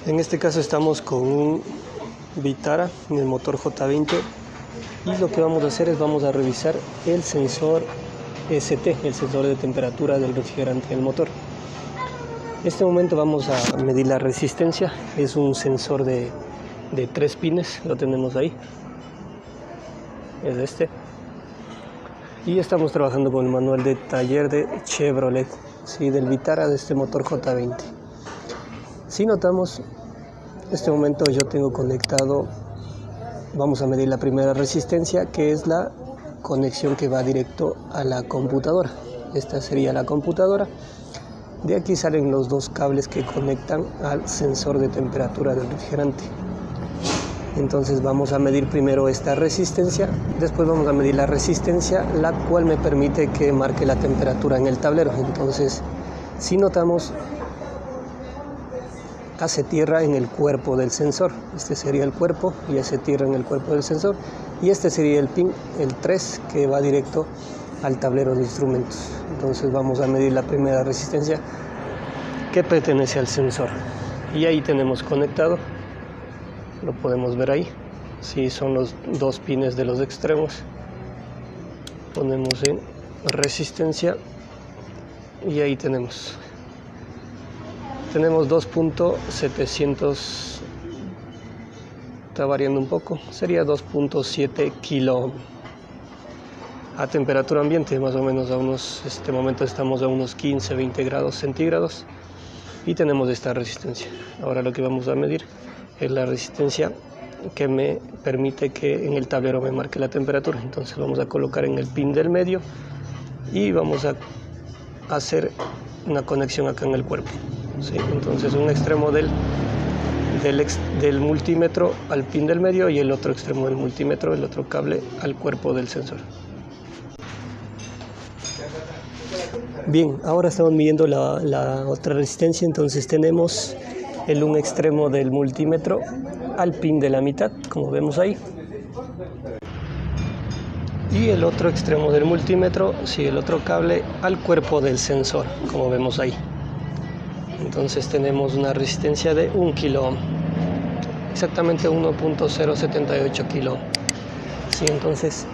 En este caso estamos con un Vitara en el motor J20 y lo que vamos a hacer es vamos a revisar el sensor ST, el sensor de temperatura del refrigerante del motor. En este momento vamos a medir la resistencia. Es un sensor de 3 pines, lo tenemos ahí, es este, y estamos trabajando con el manual de taller de Chevrolet, ¿sí? Del Vitara, de este motor J20. Si notamos, en este momento yo tengo conectado, vamos a medir la primera resistencia, que es la conexión que va directo a la computadora. Esta sería la computadora. De aquí salen los dos cables que conectan al sensor de temperatura del refrigerante. Entonces vamos a medir primero esta resistencia, después vamos a medir la resistencia, la cual me permite que marque la temperatura en el tablero. Entonces, si notamos, hace tierra en el cuerpo del sensor. Este sería el cuerpo y hace tierra en el cuerpo del sensor. Y este sería el pin, el 3, que va directo al tablero de instrumentos. Entonces vamos a medir la primera resistencia que pertenece al sensor. Y ahí tenemos conectado, lo podemos ver ahí. Sí, son los dos pines de los extremos. Ponemos en resistencia y ahí tenemos 2.700, está variando un poco, sería 2.7 kilo a temperatura ambiente, más o menos a unos, este momento estamos a unos 15-20 grados centígrados y tenemos esta resistencia. Ahora lo que vamos a medir es la resistencia que me permite que en el tablero me marque la temperatura. Entonces vamos a colocar en el pin del medio y vamos a hacer una conexión acá en el cuerpo. Sí, entonces un extremo del multímetro al pin del medio y el otro extremo del multímetro, el otro cable, al cuerpo del sensor. Bien, ahora estamos midiendo la otra resistencia. Entonces tenemos un extremo del multímetro al pin de la mitad, como vemos ahí, y el otro extremo del multímetro, sí, el otro cable, al cuerpo del sensor, como vemos ahí. Entonces tenemos una resistencia de 1 kilo ohm, exactamente 1.078 kilo ohm. Sí, entonces,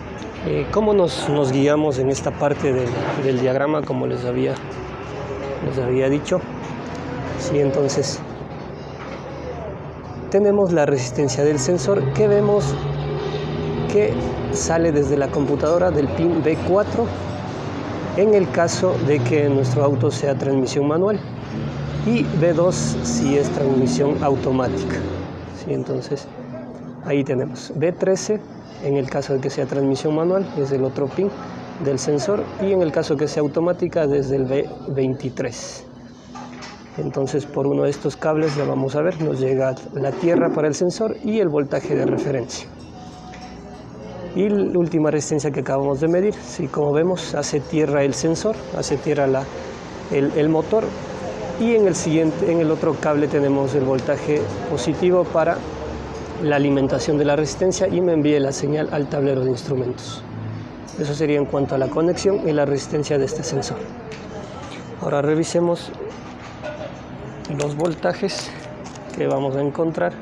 ¿cómo nos guiamos en esta parte del diagrama? Como les había dicho. Sí, entonces tenemos la resistencia del sensor, que vemos que sale desde la computadora del pin B4 en el caso de que nuestro auto sea transmisión manual, y B2 si es transmisión automática. Sí, entonces ahí tenemos B13 en el caso de que sea transmisión manual, es el otro pin del sensor, y en el caso que sea automática desde el B23. Entonces por uno de estos cables, ya vamos a ver, nos llega la tierra para el sensor y el voltaje de referencia. Y la última resistencia que acabamos de medir, sí, como vemos, hace tierra el sensor, hace tierra el motor. Y en el otro cable tenemos el voltaje positivo para la alimentación de la resistencia y me envíe la señal al tablero de instrumentos. Eso sería en cuanto a la conexión y la resistencia de este sensor. Ahora revisemos los voltajes que vamos a encontrar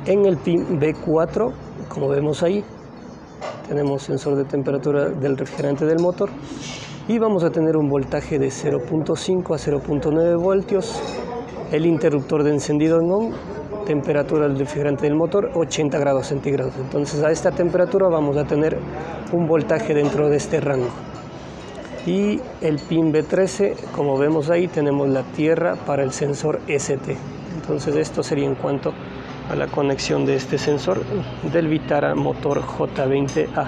en el pin B4. Como vemos ahí, tenemos sensor de temperatura del refrigerante del motor y vamos a tener un voltaje de 0.5 a 0.9 voltios, el interruptor de encendido en on, temperatura del refrigerante del motor 80 grados centígrados. Entonces a esta temperatura vamos a tener un voltaje dentro de este rango. Y el pin B13, como vemos ahí, tenemos la tierra para el sensor ST. Entonces esto sería en cuanto a la conexión de este sensor del Vitara motor J20A.